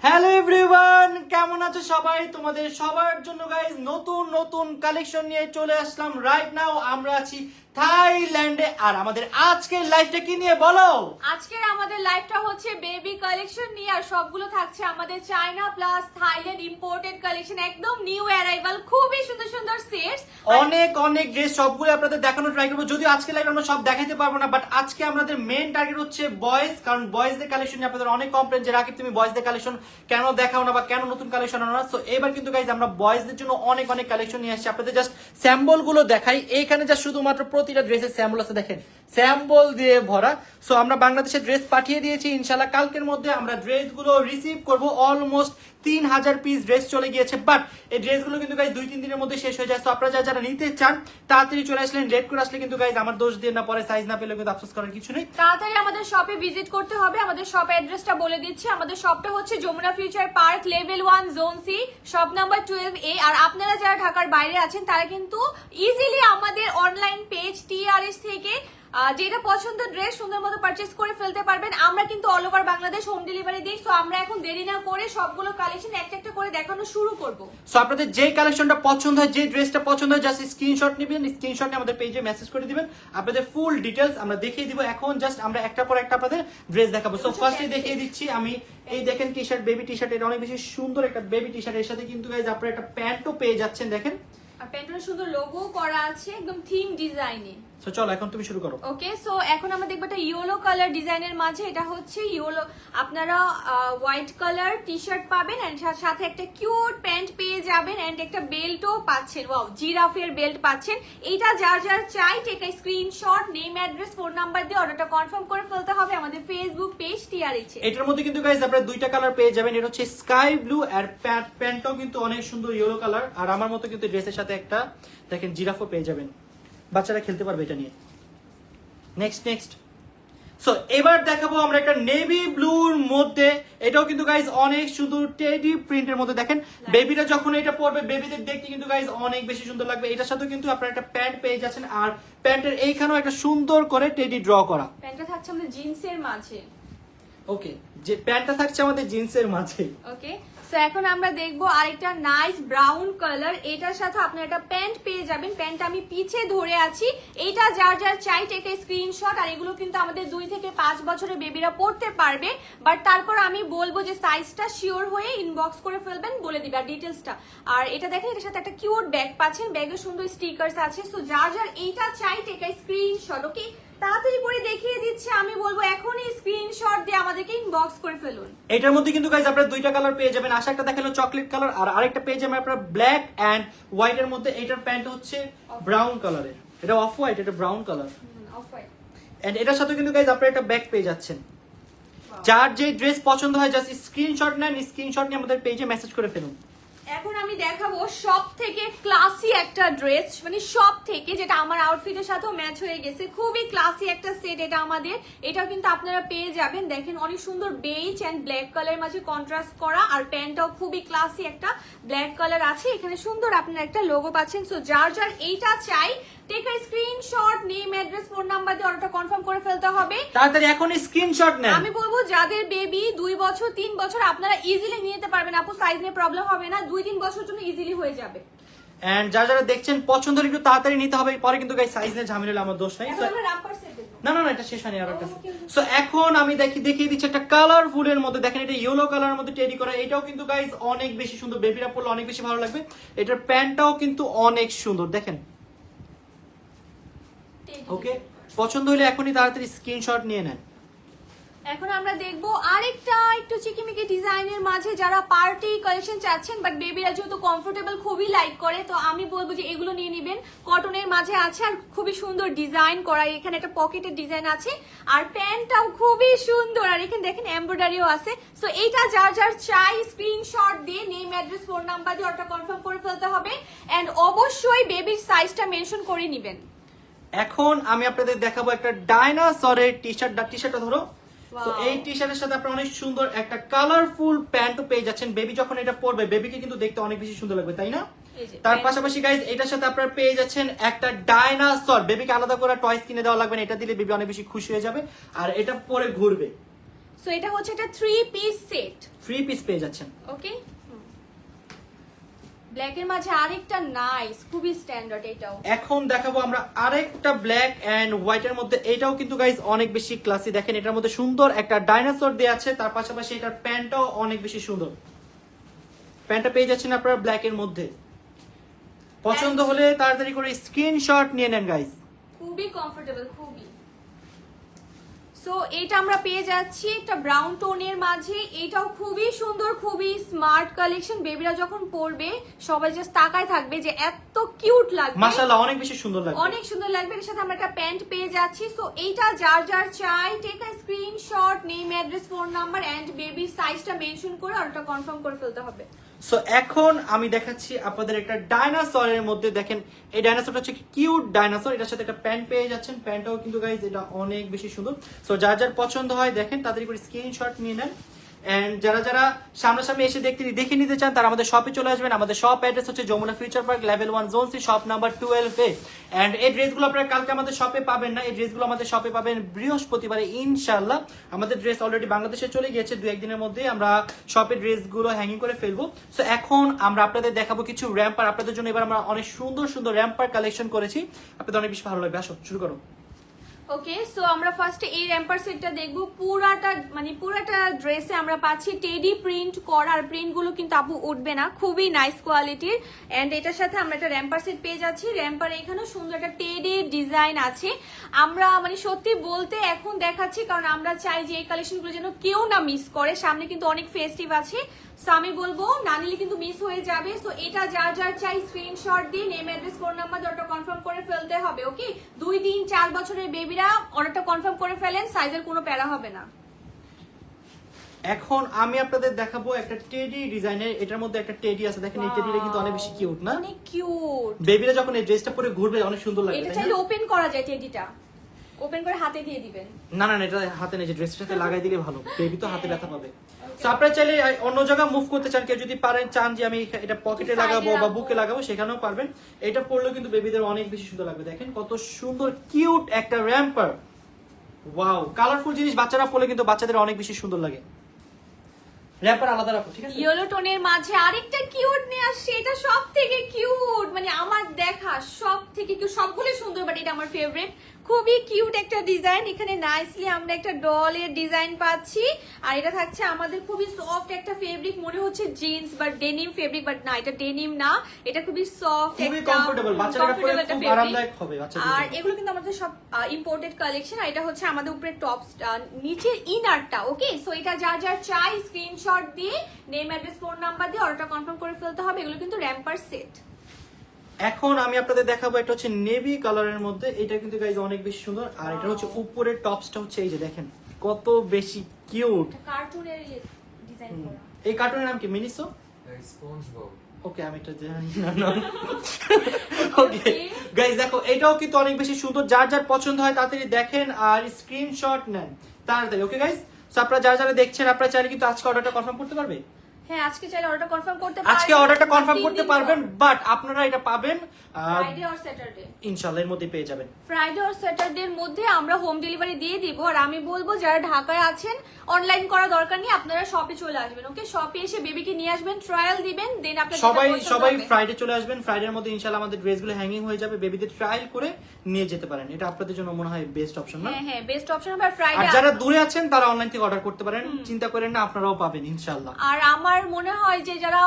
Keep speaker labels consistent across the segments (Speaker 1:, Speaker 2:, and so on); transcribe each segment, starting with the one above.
Speaker 1: Hello everyone, কেমন আছো সবাই? তোমাদের সবার জন্য গাইজ নতুন নতুন কালেকশন নিয়ে চলে আসলাম। রাইট নাও আমরা আছি থাইল্যান্ডে। আর আমাদের আজকের লাইফটা কি নিয়ে বলো?
Speaker 2: আজকের আমাদের লাইফটা হচ্ছে বেবি কালেকশন নিয়ে, আর সবগুলো থাকছে আমাদের China plus Thailand imported collection, একদম নিউ অ্যারাইভাল, খুবই সুন্দর সুন্দর সেটস,
Speaker 1: অনেক অনেক ড্রেস, সবগুলো আপনাদের দেখানোর ট্রাই করবো। যদিও আজকে লাইভ আমরা সব দেখাতে পারবো না, বাট আজকে আমাদের মেন টার্গেট হচ্ছে বয়েজ, কারণ বয়েজদের কালেকশন নিয়ে আপনাদের অনেক কমপ্লেন যে রাকিব তুমি বয়েজদের কালেকশন কেন দেখাও না বা কেন নতুন কালেকশন আনো না। সো এবার কিন্তু গাইজ আমরা বয়েজদের জন্য অনেক অনেক কালেকশন নিয়ে আসছি। আপনাদের জাস্ট স্যাম্পল গুলো দেখাই। এইখানে জাস্ট শুধুমাত্র প্রতিটা ড্রেসের স্যাম্পল আছে, দেখেন স্যাম্পল দিয়ে ভরা। সো আমরা বাংলাদেশে ড্রেস পাঠিয়ে দিয়েছি, ইনশাল্লাহ কালকের মধ্যে আমরা ড্রেসগুলো রিসিভ করবো। অলমোস্ট 3000 পিস ড্রেস চলে গিয়েছে, বাট এই ড্রেসগুলো কিন্তু গাইজ 2-3 দিনের মধ্যে শেষ হয়ে যায়। তো আপনারা যারা নিতে চান তাড়াতাড়ি চলে আসলেন। লেট করে আসলে কিন্তু গাইজ আমার দোষ দিয়ে না, পরে সাইজ না পেলে কিন্তু আফসোস করার কিছু নেই।
Speaker 2: তাড়াতাড়ি আমাদের শপে ভিজিট করতে হবে। আমাদের শপ অ্যাড্রেসটা বলে দিচ্ছি। আমাদের শপটা হচ্ছে Jamuna future park, level 1, zone C, shop number 12A। আর আপনারা যারা ঢাকার বাইরে আছেন তারা কিন্তু ইজিলি আমাদের অনলাইন পেজ TRS থেকে যেটা পছন্দ ড্রেস সুন্দর মতো পারচেজ করে ফেলতে পারবেন। আমরা কিন্তু all over Bangladesh home delivery দিই। সো আমরা এখন দেরি না করে সবগুলো কালেকশন একটা একটা করে দেখানো শুরু করব।
Speaker 1: সো আপনাদের যে কালেকশনটা পছন্দ হয়, যে ড্রেসটা পছন্দ হয়, জাস্ট স্ক্রিনশট নেবেন। স্ক্রিনশট নিয়ে আমাদের পেজে মেসেজ করে দিবেন। আপনাদের ফুল ডিটেলস আমরা দেখিয়ে দিব। এখন জাস্ট আমরা একটা পর একটা আপনাদের ড্রেস দেখাবো। সো ফার্স্টে দেখিয়ে দিচ্ছি আমি, এই দেখেন T shirt, baby T shirt. এটা অনেক বেশি সুন্দর একটা বেবি টি শার্ট। এর সাথে কিন্তু গাইজ আপনারা একটা প্যান্টও পেয়ে যাচ্ছেন, দেখেন।
Speaker 2: আর প্যান্টের সুন্দর লোগো করা আছে, একদম থিম ডিজাইনে।
Speaker 1: সো চলো এখন তুমি শুরু করো।
Speaker 2: ওকে, সো এখন আমরা দেখবো একটা ইয়েলো কালার ডিজাইনের মাঝে। এটা হচ্ছে ইয়েলো, আপনারা হোয়াইট কালার টি শার্ট পাবেন এন্ড সাথে একটা কিউট প্যান্ট পেয়ে যাবেন এন্ড একটা বেল্টও পাচ্ছেন। ওয়াও, জিরাফের বেল্ট পাচ্ছেন। এইটা যার যার চাই take a screenshot, name, address, phone number দিয়ে অর্ডারটা কনফার্ম করে ফেলতে হবে আমাদের ফেসবুক পেজ TRH এ।
Speaker 1: এটার মধ্যে কিন্তু গাইজ আপনারা দুইটা কালার পেয়ে যাবেন। এটা হচ্ছে স্কাই ব্লু, আর প্যান্টটাও কিন্তু অনেক সুন্দর ইয়েলো কালার। আর আমার মতো কিন্তু ড্রেসের সাথে একটা দেখেন জিরাফও পেয়ে যাবেন, বাচ্চারা খেলতে পারবে এটা নিয়ে। নেক্সট সো এবার দেখাবো আমরা একটা নেভি ব্লুর মধ্যে। এটাও কিন্তু গাইজ অনেক সুন্দর টেডি প্রিন্টের মধ্যে। দেখেন বেবিরা যখন এটা পরবে, বেবিদের দেখতে কিন্তু গাইজ অনেক বেশি সুন্দর লাগবে। এটার সাথে কিন্তু আপনারা একটা প্যান্ট পেয়ে যাচ্ছেন, আর প্যান্টের এইখানেও একটা সুন্দর করে টেডি ড্র করা।
Speaker 2: প্যান্টটা থাকছে আমাদের জিন্সের মাঝে।
Speaker 1: ওকে, যে প্যান্টটা থাকছে আমাদের জিন্সের মাঝে।
Speaker 2: ওকে, সো এখন আমরা দেখবো আরেকটা নাইস ব্রাউন কালার। এটার সাথে আপনারা একটা প্যান্ট পেয়ে যাবেন। প্যান্ট আমি পিছে ধরে আছি। এটা যার যার চাই টেক এ স্ক্রিনশট। আর এগুলো কিন্তু আমাদের 2 থেকে 5 বছরের বেবিরা পড়তে পারবে, বাট তারপর আমি বলবো যে সাইজটা শিওর হয়ে ইনবক্স করে ফেলবেন, বলে দিবে আর ডিটেলসটা। আর এটা দেখেন, এটার সাথে একটা কিউট ব্যাগ পাচ্ছেন, ব্যাগে সুন্দর স্টিকার্স আছে। সো যার যার এইটা চাই টেক এ স্ক্রিনশট। ওকে, তাড়াতাড়ি করে দেখিয়ে দিচ্ছে, আমি বলবো এখনই স্ক্রিনশট দিয়ে আমাদেরকে ইনবক্স করে ফেলুন।
Speaker 1: এটার মধ্যে কিন্তু গাইজ আপনারা দুইটা কালার পেয়ে যাবেন। আশা একটা দেখালো চকলেট কালার, আর আরেকটা পেয়ে যাবেন আপনারা ব্ল্যাক এন্ড হোয়াইট এর মধ্যে। এটার প্যান্ট হচ্ছে ব্রাউন কালারের, এটা অফ হোয়াইট, এটা ব্রাউন কালার। এন্ড এটার সাথে কিন্তু গাইজ আপনারা একটা ব্যাগ পেয়ে যাচ্ছেন। যার যে ড্রেস পছন্দ হয় জাস্ট স্ক্রিনশট নেন, স্ক্রিনশট নিয়ে আমাদের পেজে মেসেজ করে ফেলুন।
Speaker 2: এখন আমি দেখাবো সব থেকে ক্লাসি একটা ড্রেস, মানে সব থেকে, যেটা আমার আউটফিটের সাথেও ম্যাচ হয়ে গেছে। খুবই ক্লাসি একটা সেট এটা আমাদের। এটাও কিন্তু আপনারা পেয়ে যাবেন। দেখেন অনেক সুন্দর বেজ এন্ড ব্ল্যাক কালারের মাঝে কন্ট্রাস্ট করা, আর প্যান্টটাও খুবই ক্লাসি একটা ব্ল্যাক কালার আছে। এখানে সুন্দর আপনারা একটা লোগো পাচ্ছেন। সো যার যার এইটা চাই take a screenshot, name, address, phone number দিয়ে অর্ডারটা কনফার্ম করে ফেলতে হবে।
Speaker 1: তাড়াতাড়ি এখন স্ক্রিনশট নেন।
Speaker 2: আমি বলবো যাদের বেবি 2 বছর 3 বছর, আপনারা ইজিলি নিতে পারবেন আপু, সাইজ নিয়ে প্রবলেম হবে না। 2-3 বছর জন্য ইজিলি হয়ে যাবে।
Speaker 1: এন্ড যারা দেখছেন পছন্দ হলে একটু তাড়াতাড়ি নিতে হবে, পরে কিন্তু গাইজ সাইজ নিয়ে ঝামেলা হলে আমার দোষ নাই।
Speaker 2: এখন আমরা রাম্পার সেট দেখব।
Speaker 1: না এটা শেষ হয়নি, আর একটা। সো এখন আমি দেখিয়ে দিচ্ছি একটা কালারফুল এর মধ্যে। দেখেন এটা ইয়েলো কালারের মধ্যে টেডি করা। এটাও কিন্তু গাইজ অনেক বেশি সুন্দর, বেবিরা পরলে অনেক বেশি ভালো লাগবে। এটার প্যান্টটাও কিন্তু অনেক সুন্দর, দেখেন। ওকে, পছন্দ হলে এখনই তাড়াতাড়ি স্ক্রিনশট নিয়ে নেন।
Speaker 2: এখন আমরা দেখবো আরেকটা একটু চিকিমিকি ডিজাইনের মাঝে, যারা পার্টি কালেকশন চাচ্ছেন বাট বেবিরা যেহেতু কমফোর্টেবল খুবই লাইক করে, তো আমি বলবো যে এগুলো নিয়ে নেবেন। কটনের মাঝে আছে আর খুবই সুন্দর ডিজাইন করা। এখানে একটা পকেটের ডিজাইন আছে, আর প্যান্টটাও খুবই সুন্দর, আর এখানে দেখেন এমব্রয়ডারিও আছে। সো এইটা যার যার চাই স্ক্রিনশট দিয়ে নেম, অ্যাড্রেস, ফোন নাম্বার দিয়ে অর্ডার কনফার্ম করে ফেলতে হবে এন্ড অবশ্যই বেবির সাইজটা মেনশন করে নেবেন।
Speaker 1: এখন আমি আপনাদের দেখাবো একটা ডাইনোসরের টি শার্টটা ধরো। তো এই টি শার্টের সাথে আপনারা অনেক সুন্দর একটা কালারফুল প্যান্টও পেয়ে যাচ্ছেন। বেবি যখন এটা পরবে, বেবিকে কিন্তু দেখতে অনেক বেশি সুন্দর লাগবে, তাই না? তার পাশাপাশি গাইজ এটার সাথে আপনারা পেয়ে যাচ্ছেন একটা ডাইনোসর। বেবিকে আলাদা করে টয়স কিনে দেওয়া লাগবে না, এটা দিলে বেবি অনেক বেশি খুশি হয়ে যাবে আর এটা পরে ঘুরবে।
Speaker 2: সো এটা হচ্ছে একটা 3 পিস সেট,
Speaker 1: 3 পিস পেয়ে যাচ্ছেন।
Speaker 2: ওকে। ব্ল্যাক এর মাঝে আরেকটা নাইস, খুবই স্ট্যান্ডার্ড এটাও।
Speaker 1: এখন দেখাবো আমরা আরেকটা ব্ল্যাক এন্ড হোয়াইট এর মধ্যে, এটাও কিন্তু গাইস অনেক বেশি ক্লাসি। দেখেন এটার মধ্যে সুন্দর একটা ডাইনোসর দেয়া আছে, তার পাশাপাশি এটার প্যান্টটাও অনেক বেশি সুন্দর। প্যান্টটা পেয়ে যাচ্ছেন আপনারা ব্ল্যাক এর মধ্যে। পছন্দ হলে তাড়াতাড়ি করে স্ক্রিনশট নিয়ে নেন গাইস।
Speaker 2: খুবই কমফোর্টেবল, খুবই। সো এটা আমরা পেয়ে যাচ্ছি একটা ব্রাউন টোনের মাঝে, এটাও খুবই সুন্দর, খুবই স্মার্ট কালেকশন। বেবিরা যখন পরবে সবাই জাস্ট তাকায় থাকবে যে এত কিউট লাগবে,
Speaker 1: মাশাআল্লাহ অনেক বেশি সুন্দর লাগবে,
Speaker 2: অনেক সুন্দর লাগবে। এর সাথে আমরা একটা প্যান্ট পেয়ে যাচ্ছি। সো এইটা যার যার চাই take a screenshot, name, address, phone number and বেবির সাইজটা মেনশন করে অর্ডারটা কনফার্ম করে ফেলতে হবে।
Speaker 1: সো এখন আমি দেখাচ্ছি আপনাদের একটা ডাইনোসরের মধ্যে। দেখেন এই ডাইনোসরটা হচ্ছে কিউট ডাইনোসর, এটার সাথে একটা প্যান্ট পেয়ে যাচ্ছেন। প্যান্টটাও কিন্তু গাইজ এটা অনেক বেশি সুন্দর। সো যার যার পছন্দ হয় দেখেন তাড়াতাড়ি করে স্ক্রিনশট নিয়ে নেন। এন্ড যারা যারা সামনাসামনি এসে দেখে নিতে চান তারা আমাদের শপে চলে আসবেন। আমাদের শপ অ্যাড্রেস হচ্ছে Jamuna future park level 1 zone C, shop number 12 A. And এই ড্রেসগুলো আপনারা কালকে আমাদের শপে পাবেন না, এই ড্রেসগুলো আমাদের শপে পাবেন বৃহস্পতিবারে ইনশাআল্লাহ। আমাদের ড্রেস অলরেডি বাংলাদেশে চলে গিয়েছে, 2-1 দিনের মধ্যেই আমরা শপে ড্রেসগুলো হ্যাঙ্গিং করে ফেলবো। সো এখন আমরা আপনাদের দেখাবো কিছু র্যাম্পার। আপনাদের জন্য এবার আমরা অনেক সুন্দর সুন্দর র্যাম্পার কালেকশন করেছি, আপনাদের অনেক বেশি ভালো লাগবে। আসো শুরু করো।
Speaker 2: ওকে, সো আমরা ফার্স্টে এই র্যাম্পার সেটটা দেখবো। পুরাটা ড্রেসে আমরা পাচ্ছি টেডি প্রিন্ট করা, আর প্রিন্ট গুলো কিন্তু আপু উঠবে না, খুবই নাইস কোয়ালিটির। এন্ড এটার সাথে আমরা একটা র্যাম্পার সেট পেয়ে যাচ্ছি। র্যাম্পার এখানেও সুন্দর একটা টেডি ডিজাইন আছে। আমরা সত্যি বলতে এখন দেখাচ্ছি কারণ আমরা চাই যে এই কালেকশনগুলো যেন কেউ না মিস করে। সামনে কিন্তু অনেক ফেস্টিভ আছে, সো আমি বলবো না নিলে কিন্তু মিস হয়ে যাবে। সো এটা যার যার চাই স্ক্রিনশট দিয়ে name, address, phone number order confirm করে ফেলতে হবে। ওকে, 2, 3, 4 বছরের বেবিরা অর্ডারটা কনফার্ম করে ফেলেন, সাইজের কোনো প্যারা হবে না।
Speaker 1: এখন আমি আপনাদের দেখাবো একটা টেডি ডিজাইনের, এটার মধ্যে একটা টেডি আছে। দেখেন এই টেডিটা কিন্তু অনেক বেশি কিউট না?
Speaker 2: অনেক কিউট।
Speaker 1: বেবিরা যখন এই ড্রেসটা পরে ঘুরবে অনেক সুন্দর লাগবে।
Speaker 2: এটা চাইলে ওপেন করা যায়, টেডিটা ওপেন করে হাতে দিয়ে দিবেন।
Speaker 1: না না এটা হাতে নেই, যে ড্রেসটার সাথে লাগাই দিলে ভালো, বেবি তো হাতে ব্যথা পাবে। সো আপনারা চাইলে অন্য জায়গায় মুভ করতে চান, কেউ যদি পারেন চান যে আমি এটা পকেটে লাগাবো বা বুকে লাগাবো, সেখানেও পারবেন। এটা পরলেও কিন্তু বেবিদের অনেক বেশি সুন্দর লাগবে। দেখেন কত সুন্দর কিউট একটা র্যাম্পার। ওয়াও, কালারফুল জিনিস বাচ্চারা পরলে কিন্তু বাচ্চাদের অনেক বেশি সুন্দর লাগে। র্যাম্পার আলাদা রাখো, ঠিক আছে?
Speaker 2: ইয়েলো টোনের মাঝে আরেকটা কিউট নিয়ে আসছে, এটা সব থেকে কিউট, আমার দেখা সব থেকে কিউট। সবগুলো সুন্দর বাট এটা আমার ফেভারিট। খুবই কিউট একটা ডিজাইন। এখানে নাইসলি আমরা একটা ডলের ডিজাইন পাচ্ছি, আর এটা থাকছে আমাদের খুবই সফট একটা ফেব্রিক, মনে হচ্ছে জিন্স বা ডেনিম ফেব্রিক, বাট না, এটা ডেনিম না, এটা খুবই সফট,
Speaker 1: খুবই কমফোর্টেবল, বাচ্চারা পরে খুব আরামদায়ক হবে বাচ্চাদের।
Speaker 2: আর এগুলো কিন্তু আমাদের সব ইম্পোর্টেড কালেকশন। আর এটা হচ্ছে আমাদের উপরে টপ, নিচের ইনারটা। ওকে, সো এটা যার যার চাই স্ক্রিনশট দিয়ে নেম, অ্যাড্রেস, ফোন নাম্বার দিয়ে অর্ডারটা কনফার্ম করে ফেলতে হবে। এগুলো কিন্তু র্যাম্পার সেট।
Speaker 1: এখন আমি আপনাদের দেখাবো একটা হচ্ছে নেভি কালারের মধ্যে, এটা কিন্তু গাইজ অনেক বেশি সুন্দর। আর এটা হচ্ছে উপরের টপসটা হচ্ছে এই যে দেখেন কত বেশি কিউট,
Speaker 2: কার্টুনের ডিজাইন করা।
Speaker 1: এই কার্টুনের নাম কি? মিনিসো?
Speaker 3: SpongeBob।
Speaker 1: ওকে, আমি এটা জানি না। ওকে গাইজ দেখো এটাও কিন্তু অনেক বেশি সুন্দর। যার যার পছন্দ হয় তাড়াতাড়ি দেখেন আর স্ক্রিনশট নেন তাড়াতাড়ি। ওকে গাইজ, সো আপনারা যারা যারা দেখছেন আপনারা চাইলে কিন্তু আজকে অর্ডারটা কনফার্ম করতে পারবে।
Speaker 2: হ্যাঁ, আজকে চাইলে অর্ডারটা কনফার্ম করতে পারবেন,
Speaker 1: আজকে অর্ডারটা কনফার্ম করতে পারবেন, বাট আপনারা এটা পাবেন
Speaker 2: ফ্রাইডে আর স্যাটারডে।
Speaker 1: ইনশাআল্লাহ এর মধ্যে পেয়ে যাবেন।
Speaker 2: ফ্রাইডে আর স্যাটারডের মধ্যে আমরা হোম ডেলিভারি দিয়ে দিব। আর আমি বলবো যারা ঢাকায় আছেন অনলাইন করা দরকার নেই, আপনারা শপে চলে আসবেন। ওকে, শপে এসে বেবিকে নিয়ে আসবেন, ট্রায়াল দিবেন, দেন আপনারা
Speaker 1: সবাই ফ্রাইডে চলে আসবেন। ফ্রাইডের মধ্যে ইনশাআল্লাহ আমাদের ড্রেসগুলো হ্যাঙ্গিং হয়ে যাবে, বেবিদের ট্রায়াল করে নিয়ে যেতে পারেন। এটা আপনাদের জন্য মনে হয় বেস্ট অপশন না?
Speaker 2: হ্যাঁ হ্যাঁ, বেস্ট অপশন হবে। ফ্রাইডে
Speaker 1: আর যারা দূরে আছেন তারা অনলাইন থেকে অর্ডার করতে পারেন, চিন্তা করেন না, আপনারাও পাবেন ইনশাআল্লাহ।
Speaker 2: আর আমার মনে হয় যে যারা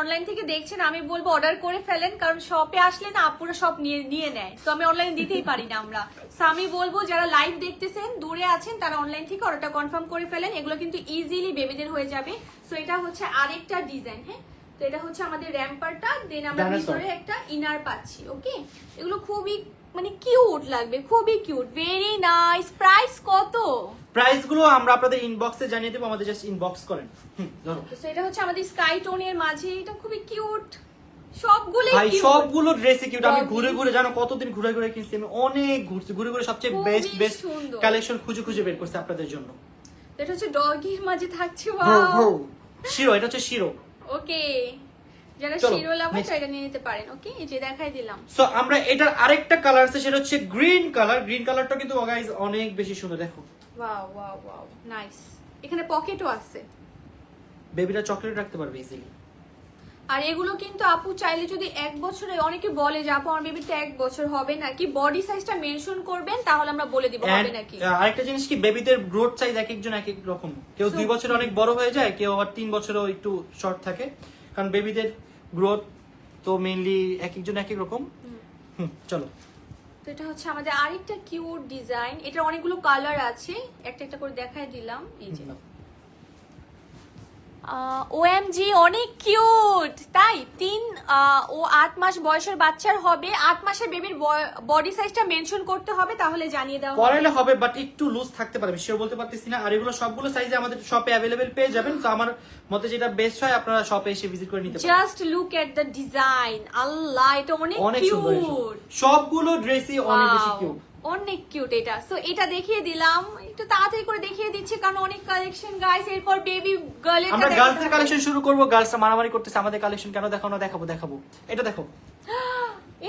Speaker 2: অনলাইন থেকে দেখছেন, আমি বলবো অর্ডার করে ফেলেন, কারণ শপে আসলে না আপুরা সব নিয়ে নেয়, তো আমি অনলাইন দিতেই পারি না আমরা। সো আমি বলবো যারা লাইভ দেখতেছেন দূরে আছেন তারা অনলাইন থেকে অর্ডারটা কনফার্ম করে ফেলেন। এগুলো কিন্তু ইজিলি বেবিদের হয়ে যাবে। সো এটা হচ্ছে আরেকটা ডিজাইন। হ্যাঁ, তো এটা হচ্ছে আমাদের র্যাম্পারটা, দেন আমরা ভিতরে একটা ইনার পাচ্ছি। ওকে, এগুলো খুবই কিউট লাগবে, খুবই কিউট, ভেরি নাইস। প্রাইস কত?
Speaker 1: প্রাইস গুলো আমরা আপনাদের ইনবক্সে জানিয়ে দেব, আমাদের জাস্ট ইনবক্স করেন। ধরো,
Speaker 2: তো এটা হচ্ছে আমাদের স্কাই টোনের মাঝে, এটা খুবই কিউট। সবগুলো
Speaker 1: ভাই সবগুলো ড্রেসই কিউট। আমি ঘুরে ঘুরে জানো কতদিন ঘুরে ঘুরে কিনছি, আমি অনেক ঘুরছি, ঘুরে ঘুরে সবচেয়ে বেস্ট কালেকশন খুঁজে বের করছি আপনাদের জন্য।
Speaker 2: এটা হচ্ছে ডগির মাঝে থাকছে। ওয়াও,
Speaker 1: শিরো, এটা হচ্ছে শিরো।
Speaker 2: ওকে, যারা শিরো লাভার এটা নিয়ে নিতে পারেন। ওকে, এই যে দেখাই দিলাম।
Speaker 1: সো আমরা এটার আরেকটা কালার আছে, সেটা হচ্ছে গ্রিন কালার। গ্রিন কালারটা কিন্তু গাইস অনেক বেশি সুন্দর। দেখো
Speaker 2: ওয়াও ওয়াও ওয়াও, নাইস। এখানে পকেটও আছে।
Speaker 1: বেবিরা চকলেট রাখতে পারবে ইজিলি।
Speaker 2: আর এগুলো কিন্তু আপু চাইলে যদি 1 বছরে, অনেকে বলে যে আপু আমার বেবিতে 1 বছর হবে নাকি, বডি সাইজটা মেনশন করবেন তাহলে আমরা বলে দিব হবে নাকি।
Speaker 1: আরেকটা জিনিস কি, বেবিদের গ্রোথ সাইজ এক একজন এক এক রকম, কেউ 2 বছরে অনেক বড় হয়ে যায়, কেউ আবার 3 বছরেও একটু শর্ট থাকে, কারণ বেবিদের গ্রোথ তো মেইনলি এক একজন এক এক রকম। চলো,
Speaker 2: তো এটা হচ্ছে আমাদের আরেকটা কিউট ডিজাইন, এটা অনেকগুলো কালার আছে, একটা একটা করে দেখাই দিলাম। এই যে ওএমজি অনেক কিউট, তাই 8 মাস বয়সের বাচ্চার হবে, 8 মাসের বেবির বডি সাইজটা মেনশন করতে হবে, তাহলে জানিয়ে দেওয়া
Speaker 1: পরাইলে হবে, বাট একটু লুজ থাকতে পারে, শিওর বলতে পারতেছি না। আর এগুলো সবগুলো সাইজে আমাদের শপে অ্যাভেলেবেল পেয়ে যাবেন, তো আমার মতে যেটা বেস্ট হয় আপনারা শপে এসে ভিজিট করে নিতে পারেন।
Speaker 2: Just look at the design, আল্লাহ এটা অনেক
Speaker 1: সুন্দর,
Speaker 2: কিউট,
Speaker 1: সবগুলো ড্রেসই অনেক বেশি কিউট,
Speaker 2: অনেক কিউট। এটা সো এটা দেখিয়ে দিলাম, একটু তাড়াতাড়ি করে দেখিয়ে দিচ্ছি কারণ অনেক কালেকশন গাইস। এরপর বেবি গার্লের
Speaker 1: আমরা গার্লসের কালেকশন শুরু করব। গার্লসরা মারামারি করতেছে আমাদের কালেকশন কেন দেখাও না, দেখাবো। এটা দেখো,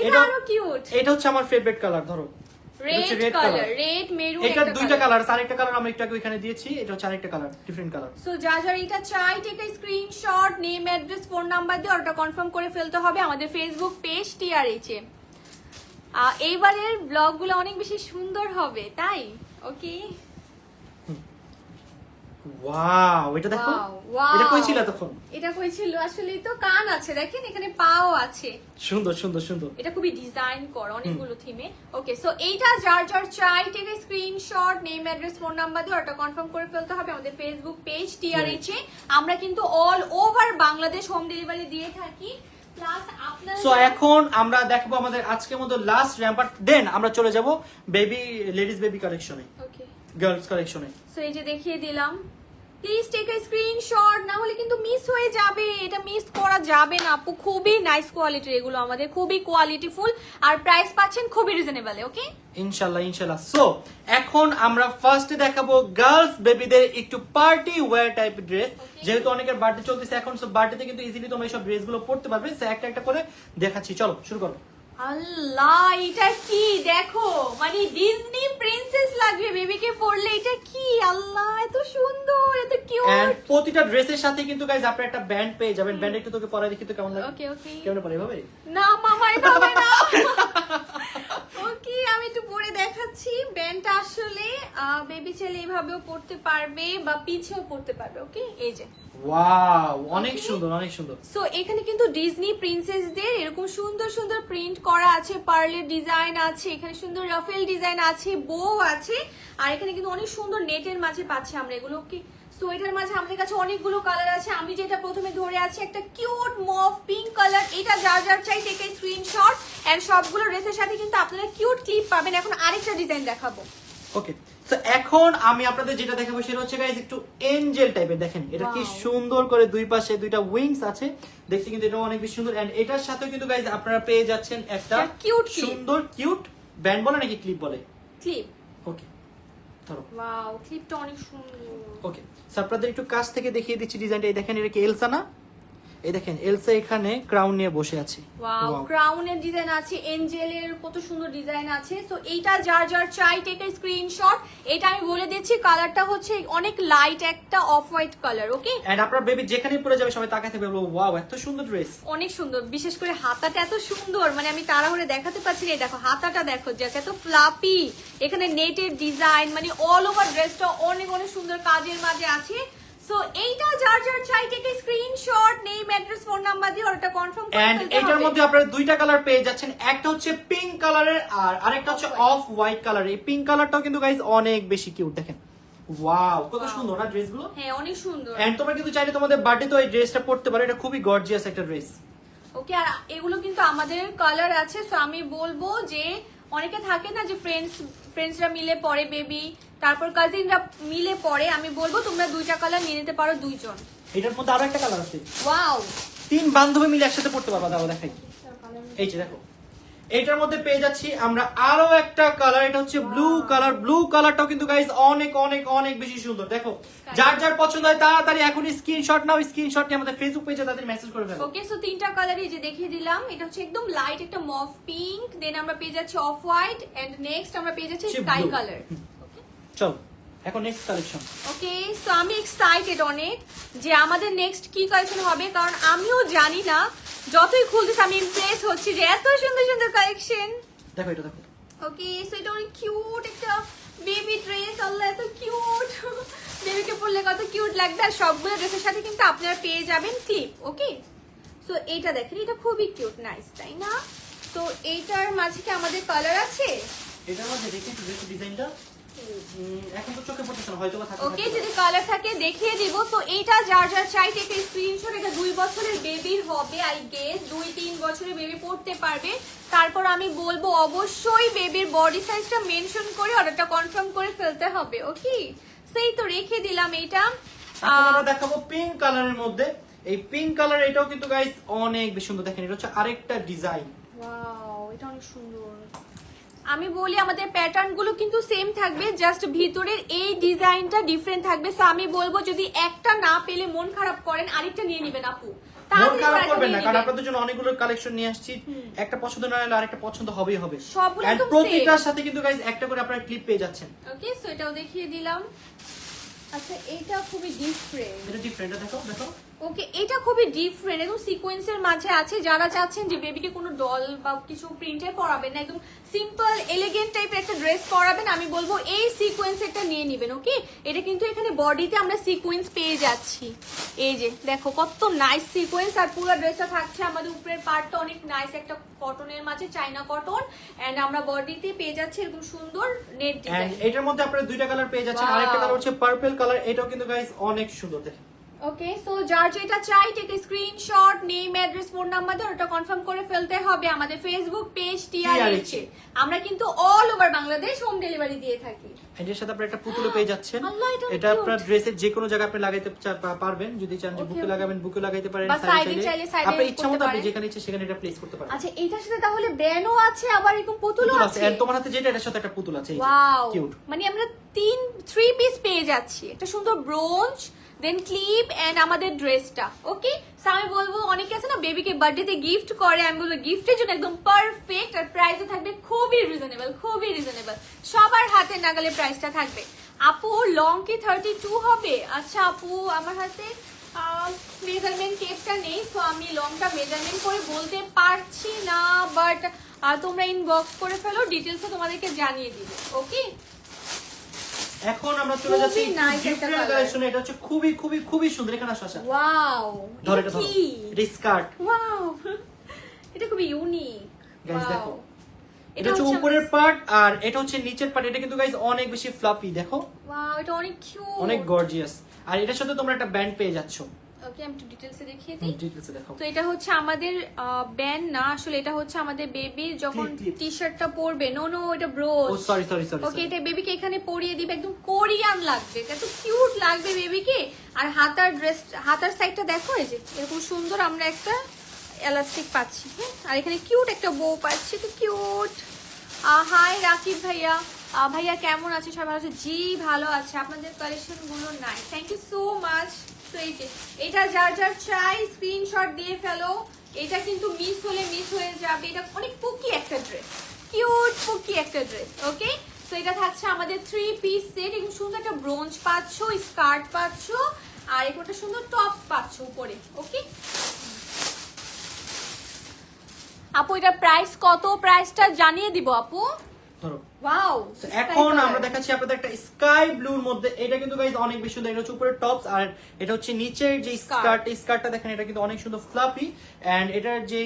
Speaker 2: এটা আরো কিউট।
Speaker 1: এটা হচ্ছে আমার ফেভারিট কালার, ধরো
Speaker 2: রেড কালার, রেড মেরুন,
Speaker 1: এটা দুইটা কালার, আরেকটা কালার আমরা একটু আগে এখানে দিয়েছি, এটা হচ্ছে আরেকটা কালার, ডিফারেন্ট কালার।
Speaker 2: সো যারা এটা চাই take a screenshot, name address phone number দিয়ে অর্ডার কনফার্ম করে ফেলতে হবে আমাদের ফেসবুক পেজ TRH এ। এইবারের ব্লগগুলো অনেক বেশি সুন্দর হবে, তাই ওকে।
Speaker 1: ওয়াও, এটা দেখো, এটা কই ছিল তখন?
Speaker 2: এটা কই ছিল আসলে, তো কান আছে দেখেন, এখানে পাও আছে,
Speaker 1: সুন্দর সুন্দর সুন্দর।
Speaker 2: এটা খুবই ডিজাইন করা অনেকগুলো থিমে। ওকে, সো এইটা যার যার চাই take a screenshot, name address phone number দিয়ে অর্ডার কনফার্ম করে ফেলতে হবে আমাদের ফেসবুক পেজ TRH এ। আমরা কিন্তু all over Bangladesh home delivery দিয়ে থাকি।
Speaker 1: সো এখন আমরা দেখবো আমাদের আজকের মতো লাস্ট র্যাম্পার, দেন আমরা চলে যাব বেবি, লেডিস বেবি কালেকশনে,
Speaker 2: ওকে
Speaker 1: গার্লস কালেকশনে।
Speaker 2: সো এই যে দেখিয়ে দিলাম, প্লিজ টেক আ স্ক্রিনশট, না হলে কিন্তু মিস হয়ে যাবে, এটা মিস করা যাবে না আপু। খুবই নাইস কোয়ালিটির এগুলো, আমাদের খুবই কোয়ালিটিফুল, আর প্রাইস পাচ্ছেন খুবই রিজনেবল। ওকে,
Speaker 1: ইনশাআল্লাহ। সো এখন আমরা ফার্স্টে দেখাবো গার্লস বেবিদের একটু পার্টি ওয়্যার টাইপের ড্রেস, যেহেতু অনেকের বার্থডে চলতেছে এখন, সো বার্থডেতে কিন্তু ইজিলি তোমরা এইসব ড্রেসগুলো পরতে পারবে। সো একটা একটা করে দেখাচ্ছি, চলো শুরু করো।
Speaker 2: আল্লাহ এটা কি দেখো, মানে ডিজনি প্রিন্সেস লাগবে বেবিকে পরলে, এটা কি আল্লাহ এত সুন্দর, এত কিউট।
Speaker 1: এন্ড প্রতিটা ড্রেসের সাথে কিন্তু গাইস আপনারা একটা ব্যান্ড পেয়ে যাবেন। ব্যান্ড একটু তোকে পরাই দেখি তো কেমন লাগে।
Speaker 2: ওকে ওকে,
Speaker 1: কেমন পরে ভাবে?
Speaker 2: না মামা এটা হবে না। ওকে, আমি একটু পরে দেখাচ্ছি। ব্যান্ডটা আসলে বেবি চাইলে এইভাবেও পরতে পারবে বা পিছেও পরতে পারবে। ওকে, এই যে
Speaker 1: ওয়াও, অনেক সুন্দর অনেক সুন্দর।
Speaker 2: সো এখানে কিন্তু ডিজনি প্রিন্সেসদের এরকম সুন্দর সুন্দর প্রিন্ট করা আছে, পার্লের ডিজাইন আছে, এখানে সুন্দর রাফেল ডিজাইন আছে, বো আছে, আর এখানে কিন্তু অনেক সুন্দর নেটের মাঝে পাচ্ছি আমরা এগুলো। কি সোয়েটার মাঝে আমাদের কাছে অনেকগুলো কালার আছে। আমি যেটা প্রথমে ধরে আছি একটা কিউট মভ পিঙ্ক কালার, এটা যার যার চাই টেক আ স্ক্রিনশট, এন্ড সবগুলো ড্রেসের সাথে কিন্তু আপনারা কিউট ক্লিপ পাবেন। এখন আরেকটা ডিজাইন দেখাবো।
Speaker 1: ওকে, সো এখন আমি আপনাদের যেটা দেখাবো সেটা হচ্ছে গাইস একটু এঞ্জেল টাইপের। দেখেন এটা কি সুন্দর করে দুই পাশে দুইটা উইংস আছে, দেখতে কিন্তু এটা অনেক বেশি সুন্দর। এন্ড এটার সাথে কিন্তু গাইস আপনারা পেয়ে যাচ্ছেন একটা
Speaker 2: কিউট
Speaker 1: সুন্দর কিউট ব্যান্ড, বলে নাকি ক্লিপ বলে?
Speaker 2: ক্লিপ।
Speaker 1: ওকে, ধরো।
Speaker 2: ওয়াও, ক্লিপটা অনেক সুন্দর।
Speaker 1: ওকে, সো আপনাদের একটু কাছ থেকে দেখিয়ে দিচ্ছি ডিজাইনটা। এই দেখেন, এটা কি এলসা না? এই দেখেন এলসা এখানে ক্রাউন নিয়ে বসে আছে।
Speaker 2: ওয়াও, ক্রাউনের ডিজাইন আছে, এঞ্জেলের কত সুন্দর ডিজাইন আছে। সো এইটা যার যার চাই টেক আ স্ক্রিনশট। এটা আমি বলে দিচ্ছি, কালারটা হচ্ছে অনেক লাইট একটা off white colour. Okay,
Speaker 1: and আপনার বেবি যেখানেই পরে যাবে সবাই তাকাতে থাকবে, ওয়াও এত সুন্দর ড্রেস,
Speaker 2: অনেক সুন্দর। বিশেষ করে হাতাটা এত সুন্দর, মানে আমি তাড়াহুড়ো দেখাতে পারছি না। দেখো হাতাটা দেখো, যে এত ফ্লাপি, এখানে নেটের ডিজাইন, মানে অল ওভার ড্রেসটা অনেক অনেক সুন্দর কাজের মাঝে আছে। সো এইটা যার যার চাই take a screenshot, name address phone number দিয়ে অর্ডারটা কনফার্ম করে
Speaker 1: এন্ড
Speaker 2: ফেলতে
Speaker 1: এটার
Speaker 2: হবে।
Speaker 1: মধ্যে আপনারা দুইটা কালার পেয়ে যাচ্ছেন, একটা হচ্ছে পিঙ্ক কালারের আর আরেকটা হচ্ছে অফ হোয়াইট কালার। এই পিঙ্ক কালারটাও কিন্তু গাইস অনেক বেশি কিউট। দেখেন ওয়াও কত সুন্দর না ড্রেসগুলো।
Speaker 2: হ্যাঁ, অনেক সুন্দর।
Speaker 1: এন্ড তোমরা কিন্তু চাইলে তোমাদের বার্থডে তো এই ড্রেসটা পরতে পারো, এটা খুবই গর্জিয়াস একটা ড্রেস।
Speaker 2: ওকে, আর এগুলো কিন্তু আমাদের কালার আছে। সো আমি বলবো যে অনেকে থাকে না যে ফ্রেন্ডসরা মিলে পরে বেবি, তারপর কাজিনরা মিলে পরে, আমি বলবো তোমরা দুইটা কালার নিয়ে নিতে পারো দুইজন।
Speaker 1: এটার মধ্যে আরো একটা কালার আছে,
Speaker 2: ওয়াও,
Speaker 1: তিন বান্ধবী মিলে একসাথে পড়তে পারবা। দাও দেখাই, এই যে দেখো এটার মধ্যে পেয়ে যাচ্ছি আমরা আরো একটা কালার, এটা হচ্ছে ব্লু কালার। ব্লু কালারটাও কিন্তু গাইস অনেক অনেক অনেক বেশি সুন্দর। দেখো যার যার পছন্দ হয় তাড়াতাড়ি এখনই স্ক্রিনশট নাও, স্ক্রিনশট নিয়ে আমাদের ফেসবুক পেজে তাদের মেসেজ করে ফেলো।
Speaker 2: ওকে, সো তিনটা কালারই যে দেখিয়ে দিলাম। এটা হচ্ছে একদম লাইট একটা মভ পিঙ্ক, দেন আমরা পেয়ে যাচ্ছি অফ হোয়াইট, এন্ড নেক্সট আমরা পেয়ে যাচ্ছি স্কাই কালার।
Speaker 1: চলো এখন নেক্সট কালেকশন।
Speaker 2: ওকে, সো আমি এক্সাইটেড অনেক যে আমাদের নেক্সট কি কালেকশন হবে, কারণ আমিও জানি না, যতই খুলতেছি আমি ইমপ্রেস হচ্ছি যে এত সুন্দর সুন্দর কালেকশন।
Speaker 1: দেখো এটা দেখো।
Speaker 2: ওকে, সো এটা অনেক কিউট একটা বেবি ড্রেস, আল্লাহ এত কিউট, বেবিকে পরলে কত কিউট লাগবে। আর সবগুলো ড্রেসের সাথে কিন্তু আপনারা পেয়ে যাবেন ক্লিপ। ওকে, সো এইটা দেখেন, এটা খুবই কিউট, নাইস, তাই না? তো এইটার মাঝে কি আমাদের কালার আছে?
Speaker 1: এটার মধ্যে দেখি একটু ডিজাইনটা এখন তো চোখে পড়তেছে না, হয়তো বা থাকে।
Speaker 2: ওকে, যদি কালার থাকে দেখিয়ে দিব। তো এইটা যার যার চাই টেকে স্ক্রিনশট। এটা 2 বছরের বেবির হবে, আই গেস 2-3 বছরের বেবি পড়তে পারবে। তারপর আমি বলবো অবশ্যই বেবির বডি সাইজটা মেনশন করে অর্ডারটা কনফার্ম করে ফেলতে হবে। ওকে, সেই তো রেখে দিলাম এইটা।
Speaker 1: এখন আমরা দেখাবো পিঙ্ক কালারের মধ্যে। এই পিঙ্ক কালার এটাও কিন্তু গাইস অনেক বেশি সুন্দর। দেখেন এটা হচ্ছে আরেকটা ডিজাইন।
Speaker 2: ওয়াও, এটা অনেক সুন্দর। আমি বলি আমাদের প্যাটার্ন গুলো কিন্তু সেম থাকবে, জাস্ট ভিতরের এই ডিজাইনটা ডিফারেন্ট থাকবে। সো আমি বলবো যদি একটা না পেলে মন খারাপ করেন, আরেকটা নিয়ে নেবেন আপু।
Speaker 1: মন খারাপ করবেন না, কারণ আপনাদের জন্য অনেকগুলো কালেকশন নিয়ে আসছি। একটা পছন্দ না হলে আরেকটা পছন্দ হবেই হবে।
Speaker 2: সবগুলো
Speaker 1: এন্ড
Speaker 2: একদম
Speaker 1: প্রতিটার সাথে কিন্তু গাইস একটা করে আপনারা ক্লিপ পেয়ে যাচ্ছেন।
Speaker 2: ওকে, সো এটাও দেখিয়ে দিলাম। আচ্ছা, এটা খুবই ডিফারেন্ট।
Speaker 1: এটা ডিফারেন্ট, দেখো দেখো।
Speaker 2: ওকে, এটা খুবই ডিফারেন্ট, একদম সিকোয়েন্সের মাঝে আছে। যারা চাচ্ছেন যে বেবিকে কোনো ডল বা কিছু প্রিন্টে পরাবেন না, একদম সিম্পল এলিগেন্ট টাইপের একটা ড্রেস পরাবেন, আমি বলবো এই সিকোয়েন্সেরটা নিয়ে নেবেন। ওকে, এটা কিন্তু এখানে বডিতে আমরা সিকোয়েন্স পেয়ে যাচ্ছি। এই যে দেখো কত নাইস সিকোয়েন্স। আর পুরো ড্রেসটা থাকছে আমাদের উপরের পার্টটা অনেক নাইস, একটা কটনের মাঝে চাইনা কটন। এন্ড আমরা বডিতে পেয়ে যাচ্ছি এরকম সুন্দর নেট ডিজাইন।
Speaker 1: এন্ড এটার মধ্যে আপনারা দুইটা কালার পেয়ে যাচ্ছেন।
Speaker 2: Wow.
Speaker 1: আরেকটা কালার হচ্ছে পার্পল কালার, এটাও কিন্তু গাইস অনেক সুন্দর। দেখেন
Speaker 2: ওকে, সো যার যেটা চাই take screenshot, name, address, phone number দিয়ে ওটা কনফার্ম করে ফেলতে হবে আমাদের ফেসবুক পেজ TRH এ। আমরা কিন্তু all over Bangladesh home delivery দিয়ে থাকি।
Speaker 1: এর সাথে আপনারা একটা পুতুলও পেয়ে যাচ্ছেন।
Speaker 2: আল্লাহ, এটা
Speaker 1: এটা
Speaker 2: cute।
Speaker 1: আপনার ড্রেসের যে কোনো জায়গায় আপনি লাগাইতে পারবেন। যদি চান যে
Speaker 2: Okay,
Speaker 1: বুকে
Speaker 2: okay।
Speaker 1: লাগাবেন বুকে লাগাইতে পারেন,
Speaker 2: বা
Speaker 1: সাইডে
Speaker 2: side এ চাইলে side এ
Speaker 1: আপনার ইচ্ছা মতো
Speaker 2: করতে
Speaker 1: আপনি
Speaker 2: পারেন।
Speaker 1: যেখানে ইচ্ছে সেখানে এটা প্লেস করতে পারেন।
Speaker 2: আচ্ছা, এটার সাথে তাহলে ব্যানও আছে, আবার এরকম পুতুলও
Speaker 1: পুতুল
Speaker 2: আছে।
Speaker 1: আছে, এন্ড তোমার হাতে যেটা এটার সাথে একটা পুতুল আছে।
Speaker 2: Wow,
Speaker 1: cute.
Speaker 2: মানে আমরা 3 পিস পেয়ে যাচ্ছি। একটা সুন্দর ব্রোঞ্জ, দেন ক্লিপ এন্ড আমাদের ড্রেসটা। ওকে, সো আমি বলবো অনেকে আছে না বেবিকে বার্থডেতে গিফট করে, আমি বলবো গিফটের জন্য একদম পারফেক্ট। আর প্রাইসও থাকবে খুবই রিজনেবল, খুবই রিজনেবল, সবার হাতে নাগালে প্রাইসটা থাকবে। আপু লং কি 32 হবে? আচ্ছা আপু, আমার হাতে মেজারমেন্ট টেপটা নেই, তো আমি লংটা মেজারমেন্ট করে বলতে পারছি না, বাট তোমরা ইনবক্স করে ফেলো, ডিটেলসও তোমাদেরকে জানিয়ে দিবে। ওকে,
Speaker 1: এখন আমরা চলে যাচ্ছি
Speaker 2: খুবই nice একটা
Speaker 1: ডিফারেন্ট
Speaker 2: colour।
Speaker 1: কালেকশনে। এটা হচ্ছে খুবই খুবই খুবই সুন্দর। এখানে আসো আসা।
Speaker 2: ওয়াও,
Speaker 1: ধরো
Speaker 2: এটা
Speaker 1: এটা ধরো।
Speaker 2: কি?
Speaker 1: এটা স্কার্ট
Speaker 2: ওয়াও, এটা খুবই ইউনিক।
Speaker 1: গাইস দেখো। এটা হচ্ছে উপরের পার্ট আর এটা হচ্ছে নিচের পার্ট। এটা কিন্তু গাইস অনেক বেশি ফ্লাফি। দেখো
Speaker 2: ওয়াও, এটা অনেক কিউট,
Speaker 1: অনেক গর্জিয়াস। আর এটার সাথে তোমরা একটা ব্যান্ড পেয়ে যাচ্ছ।
Speaker 2: ওকে, আমি একটু ডিটেইলসে দেখিয়ে দিই।
Speaker 1: ডিটেইলসে দেখো।
Speaker 2: তো এটা হচ্ছে আমাদের ব্যান্ড না, আসলে এটা হচ্ছে আমাদের বেবির যখন
Speaker 1: Clip, clip।
Speaker 2: টি-শার্টটা পরবে। নো নো, এটা
Speaker 1: ও
Speaker 2: brooch.
Speaker 1: Sorry sorry sorry.
Speaker 2: Okay, এটা বেবিকে এখানে পরিয়ে দিবে, একদম কোরিয়ান লাগবে, এত কিউট লাগবে বেবিকে। আর হাতার ড্রেস, হাতার সাইডটা দেখো, এই যে এরকম সুন্দর আমরা একটা এলাস্টিক পাচ্ছি। হ্যাঁ, আর এখানে কিউট একটা বউ পাচ্ছি, তো কিউট। হাই রাকিব ভাইয়া, ভাইয়া কেমন আছে? সবাই ভালো আছে? জি ভালো আছে। আপনাদের কালেকশন গুলো নাই, থ্যাংক ইউ সো মাচ। তো এই যে এটা যার যার চাই স্ক্রিনশট দিয়ে ফেলো। এটা কিন্তু মিস হলে মিস হয়ে যাবে। এটা অনেক পুকি একটা ড্রেস, কিউট পুকি একটা ড্রেস। ওকে, তো এটা থাকছে আমাদের 3 পিস সেট। এবং সুন্দর একটা ব্রোঞ্জ পাচ্ছ, স্কার্ট পাচ্ছ, আর একটা সুন্দর টপ পাচ্ছ উপরে। ওকে আপু, এটা প্রাইস কত? প্রাইসটা জানিয়ে দিব আপু।
Speaker 1: ধরো।
Speaker 2: ওয়াও,
Speaker 1: So, এখন আমরা দেখাচ্ছি আপনাদের একটা স্কাই ব্লুর মধ্যে। এটা কিন্তু গাইস অনেক বেশি সুন্দর। এটা হচ্ছে উপরের টপস আর এটা হচ্ছে নিচের যে স্কার্ট। স্কার্টটা দেখেন, এটা কিন্তু অনেক সুন্দর ফ্লাফি। এন্ড এটার যে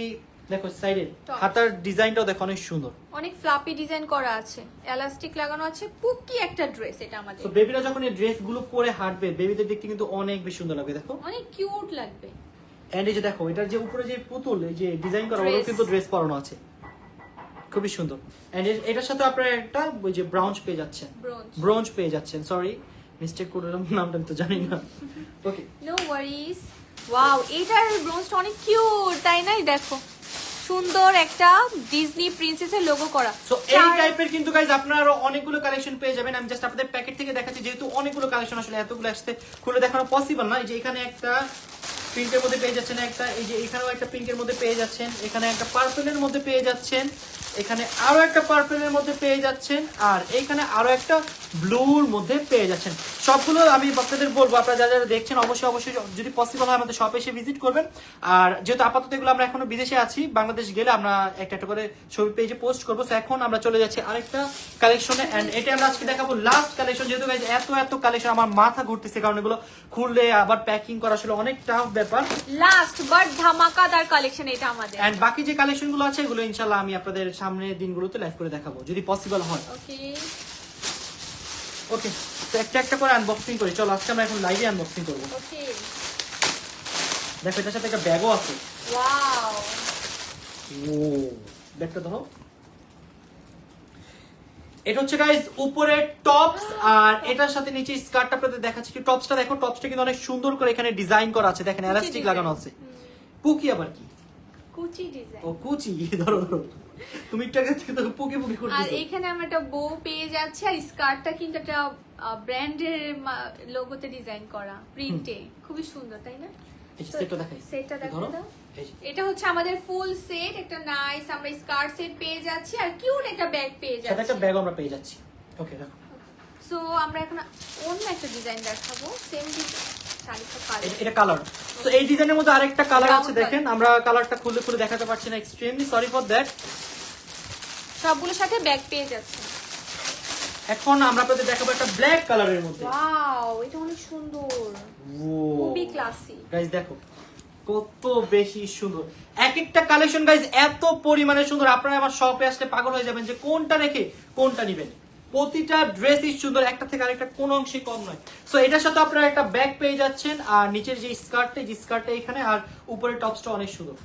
Speaker 1: দেখো সাইডের হাতার ডিজাইনটাও দেখো অনেক সুন্দর,
Speaker 2: অনেক ফ্লাপি ডিজাইন করা আছে, এলাস্টিক লাগানো আছে, পুকি একটা ড্রেস এটা আমাদের।
Speaker 1: তো বেবিরা যখন এই ড্রেস গুলো পরে হাঁটবে, বেবিদের দেখতে কিন্তু অনেক বেশি সুন্দর লাগবে। দেখো
Speaker 2: অনেক কিউট লাগবে।
Speaker 1: এন্ড এই যে দেখো, এটার যে উপরে যে পুতুল, এই যে ডিজাইন করা, ওগুলো
Speaker 2: Dress।
Speaker 1: কিন্তু ড্রেস পরানো আছে, খুবই সুন্দর। এন্ড এটার সাথে আপনারা একটা ওই যে ব্রাউঞ্জ পেয়ে যাচ্ছেন, ব্রোঞ্জ পেয়ে যাচ্ছেন। সরি, মিস্টেক করলাম, নামটা আমি তো জানি না। ওকে,
Speaker 2: নো ওয়ারিজ। ওয়াও, এটার ব্রোঞ্জটা অনেক কিউট, তাই না? দেখো সুন্দর একটা ডিজনি প্রিন্সেসের লোগো করা।
Speaker 1: সো এই টাইপের কিন্তু গাইজ আপনারা আরো অনেকগুলো কালেকশন পেয়ে যাবেন। আমি জাস্ট আপনাদের প্যাকেট থেকে দেখাচ্ছি, যেহেতু অনেকগুলো কালেকশন আসলে এতগুলো আসতে খুলে দেখানো পসিবল না। এই যে এখানে একটা পিঙ্কের মধ্যে পেয়ে যাচ্ছেন, একটা এই যে এখানেও একটা পিঙ্কের মধ্যে পেয়ে যাচ্ছেন, এখানে একটা পার্পলের মধ্যে পেয়ে যাচ্ছেন, এখানে আরো একটা পার্পেলের মধ্যে পেয়ে যাচ্ছেন, আর এইখানে আরো একটা ব্লুর মধ্যে পেয়ে যাচ্ছেন। সবগুলো আমি আপনাদের বলবো, আপনারা যারা যারা দেখছেন অবশ্যই যদি পসিবল হয় আমাদের শপে এসে ভিজিট করবেন। আর যেহেতু আপাতত এগুলো আমরা এখনো বিদেশে আছি, বাংলাদেশ গেলে আমরা একটা একটা করে ছবি পেজে পোস্ট করবো। তো এখন আমরা চলে যাচ্ছি আরেকটা কালেকশনে, এন্ড এটা আমরা আজকে দেখাবো লাস্ট কালেকশন। যেহেতু গাইজ এত কালেকশন আমার মাথা ঘুরতেছে, কারণ এগুলো খুললে আবার প্যাকিং করা আসলে অনেক টাফ ব্যাপার।
Speaker 2: লাস্ট বাট ধামাকাদার কালেকশন এটা আমাদের।
Speaker 1: এন্ড বাকি যে কালেকশন গুলো আছে এগুলো ইনশাআল্লাহ আমি আপনাদের সামনের দিনগুলোতে লাইভ করে দেখাবো যদি পসিবল হয়। ওকে, তো একটা করে আনবক্সিং করি। চলো আজকে আমরা এখন লাইভে আনবক্সিং করবো।
Speaker 2: ওকে,
Speaker 1: দেখো এটার সাথে একটা ব্যাগও আছে।
Speaker 2: ওয়াও,
Speaker 1: ও ব্যাগটা ধরো। এটা হচ্ছে গাইস উপরে টপস, আর এটার সাথে নিচে স্কার্টটা আপনাদের দেখাচ্ছি। কি টপসটা দেখো, টপসটা কিন্তু অনেক সুন্দর করে এখানে ডিজাইন করা আছে, দেখেন এলাস্টিক লাগানো আছে। পুকি আবার কি?
Speaker 2: কুচি ডিজাইন।
Speaker 1: ও কুচি, ধরো তুমি একটু আগে থেকে তো পুকি
Speaker 2: আর
Speaker 1: করতেছো।
Speaker 2: এখানে আমরা একটা বো পেয়ে যাচ্ছি, আর স্কার্টটা কিন্তু একটা ব্র্যান্ডের লোগোতে ডিজাইন করা, প্রিন্টে, খুবই সুন্দর, তাই না?
Speaker 1: এই সেটটা দেখাই,
Speaker 2: সেটটা
Speaker 1: ধরো।
Speaker 2: দেখাও। এটা হচ্ছে আমাদের ফুল সেট, একটা নাইস আমরা স্কার্ট সেট পেয়ে যাচ্ছি, আর কিউট একটা ব্যাগ পেয়ে
Speaker 1: সাথে
Speaker 2: যাচ্ছি।
Speaker 1: একটা ব্যাগ আমরা পেয়ে যাচ্ছি। ওকে দেখো,
Speaker 2: সো আমরা এখন অন্য একটা ডিজাইন দেখাবো, সেম ডিজাইন, শাড়িটা কালার।
Speaker 1: এটা কালার। তো এই ডিজাইনের মধ্যে আরেকটা কালার আছে,
Speaker 2: Brown
Speaker 1: দেখেন আমরা কালারটা খুলে দেখাতে পারছি না, এক্সট্রিমলি সরি ফর দ্যাট।
Speaker 2: সবগুলোর সাথে ব্যাগ পেয়ে যাচ্ছে।
Speaker 1: এখন আমরা আপনাদের দেখাবো একটা ব্ল্যাক কালারের মধ্যে।
Speaker 2: ওয়াও, এটা অনেক সুন্দর, খুবই ক্লাসি।
Speaker 1: গাইস দেখো কত বেশি সুন্দর এক একটা কালেকশন গাইস, এত পরিমাণে সুন্দর। আপনারা আমার শপে আসলে পাগল হয়ে যাবেন যে কোনটা রেখে কোনটা নেবেন। প্রতিটা ড্রেসই সুন্দর, একটা থেকে আরেকটা কোনো অংশে কম নয়। সো এটার সাথে আপনারা একটা ব্যাগ পেয়ে যাচ্ছেন, আর নিচের যে স্কার্টটা এখানে, আর উপরের টপসটা অনেক সুন্দর।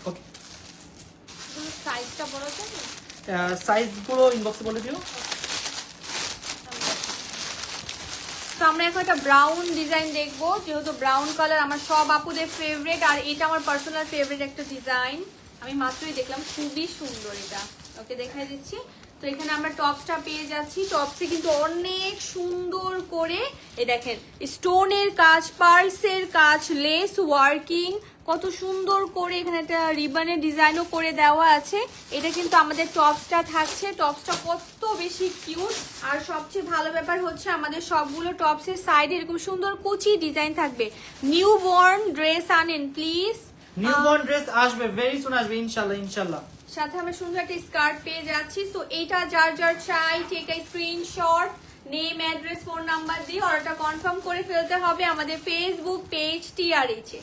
Speaker 1: ওকে,
Speaker 2: সাইজটা বড় আছে,
Speaker 1: সাইজগুলো ইনবক্সে বলে দিও।
Speaker 2: তো আমরা এখন একটা ব্রাউন ডিজাইন দেখবো, যেহেতু ব্রাউন কালার আমার সব আপুদের ফেভারিট, আর এটা আমার পার্সোনাল ফেভারিট একটা ডিজাইন। আমি মাত্রই দেখলাম, খুবই সুন্দর এটা। ওকে, দেখাই দিচ্ছি। তো এখানে আমরা টপসটা পেয়ে যাচ্ছি, টপসে কিন্তু অনেক সুন্দর করে এই দেখেন স্টোনের কাজ, পার্লসের কাজ, লেস ওয়ার্কিং, কত সুন্দর করে এখানে একটা রিবনের ডিজাইনও করে দেওয়া আছে। এটা কিন্তু আমাদের টপসটা থাকছে, টপসটা কত বেশি কিউট। আর সবচেয়ে ভালো ব্যাপার হচ্ছে আমাদের সবগুলো টপসের সাইডে এরকম সুন্দর কুচি ডিজাইন থাকবে। নিউ বর্ন ড্রেস আনেন প্লিজ,
Speaker 1: নিউবর্ন ড্রেস আসবে, ভেরি সুন আসবে ইনশাআল্লাহ।
Speaker 2: সাথে আমরা সুন্দর একটা স্কার্ট পেয়ে যাচ্ছি। সো এইটা যার চাই take a screenshot, name, address, phone number দিয়ে অর্ডারটা কনফার্ম করে ফেলতে হবে আমাদের ফেসবুক পেজ TRH এ।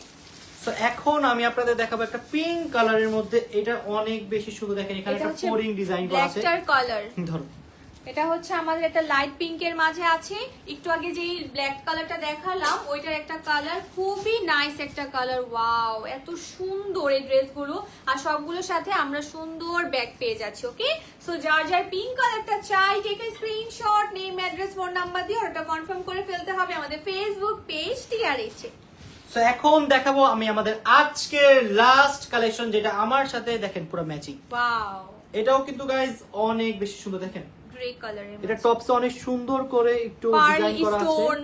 Speaker 1: সো এখন আমি আপনাদের দেখাবো একটা পিঙ্ক কালারের মধ্যে। এটা অনেক বেশি সুন্দর, দেখেন এখানে একটা ফ্লোরিং ডিজাইন করা আছে।
Speaker 2: ব্ল্যাকটার কালার,
Speaker 1: ধরো
Speaker 2: এটা হচ্ছে আমাদের একটা লাইট পিঙ্কের মাঝে আছে। একটু আগে যেই ব্ল্যাক কালারটা দেখালাম ওইটার একটা কালার, খুবই নাইস একটা কালার। ওয়াও, এত সুন্দর এই ড্রেসগুলো, আর সবগুলোর সাথে আমরা সুন্দর ব্যাগ পেয়ে যাচ্ছি। ওকে, সো যার পিঙ্ক কালারটা চাই take a screenshot, name, address, phone number দিয়ে অর্ডারটা কনফার্ম করে ফেলতে হবে আমাদের ফেসবুক পেজ TRH এ।
Speaker 1: সো এখন দেখাবো আমি আমাদের আজকের লাস্ট কালেকশন, যেটা আমার সাথে দেখেন পুরো ম্যাচিং।
Speaker 2: ওয়াও,
Speaker 1: এটাও কিন্তু গাইজ অনেক বেশি সুন্দর, দেখেন
Speaker 2: গ্রে কালারের
Speaker 1: এটা টপসে অনেক সুন্দর করে একটু
Speaker 2: পার্ল
Speaker 1: ডিজাইন করা আছে,
Speaker 2: স্টোন।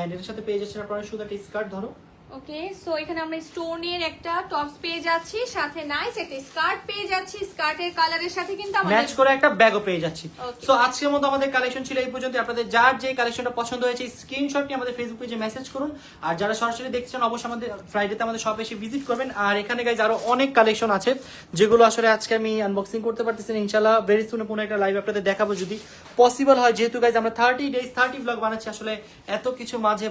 Speaker 1: এন্ড এর সাথে পেয়ে যাচ্ছেন আপনারা সুন্দর একটা স্কার্ট। ধরো
Speaker 2: ওকে, সো এখানে আমরা স্টোনের একটা টপস পেয়ে যাচ্ছি, সাথে নাইস একটা স্কার্ট পেয়ে যাচ্ছি। স্কার্টের কালারের সাথে কিন্তু
Speaker 1: ম্যাচ
Speaker 2: আমাদের
Speaker 1: করে একটা ব্যাগও পেয়ে যাচ্ছি।
Speaker 2: Okay.
Speaker 1: সো আজকের মতো আমাদের কালেকশন ছিল এই পর্যন্ত। আপনাদের যার যে কালেকশনটা পছন্দ হয়েছে স্ক্রিনশট নিয়ে আমাদের ফেসবুক পেজে মেসেজ করুন, আর যারা সরাসরি দেখছেন অবশ্যই আমাদের ফ্রাইডেতে আমাদের শপে এসে ভিজিট করবেন। আর এখানে গাইজ আরো অনেক কালেকশন আছে যেগুলো আসলে আজকে আমি আনবক্সিং করতে পারতেছি না। ইনশাআল্লাহ ভেরি সুন কোনো একটা লাইভ আপনাদের দেখাবো যদি পসিবল হয়, যেহেতু গাইজ আমরা 30 ডেজ 30 ব্লগ বানাচ্ছি। আসলে এত কিছুর মাঝে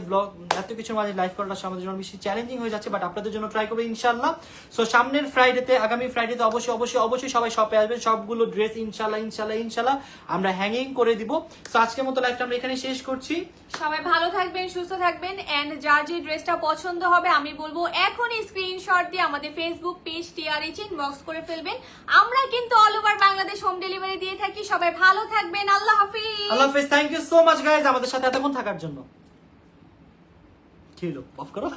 Speaker 1: লাইভ করাটা আমাদের জন্য বেশি চ্যালেঞ্জিং হয়ে যাচ্ছে, বাট আপনাদের জন্য ট্রাই করবো ইনশাআল্লাহ। সো সামনের ফ্রাইডেতে, আগামী ফ্রাইডেতে অবশ্যই সবাই শপে আসবেন। সবগুলো ড্রেস ইনশাআল্লাহ আমরা হ্যাঙ্গিং করে দিব। সো আজকের মতো লাইভটা আমরা এখানে শেষ করছি।
Speaker 2: সবাই ভালো থাকবেন, সুস্থ থাকবেন, এন্ড যার যে ড্রেসটা পছন্দ হবে আমি বলবো এখনই স্ক্রিনশট দিয়ে আমাদের ফেসবুক পেজ TRH ইনবক্স করে ফেলবেন। আমরা কিন্তু all over Bangladesh home delivery দিয়ে থাকি। সবাই ভালো থাকবেন, আল্লাহ হাফিজ।
Speaker 1: আল্লাহ হাফেজ, thank you so much guys আমাদের সাথে এতক্ষণ থাকার জন্য। কি হলো, অফ করো।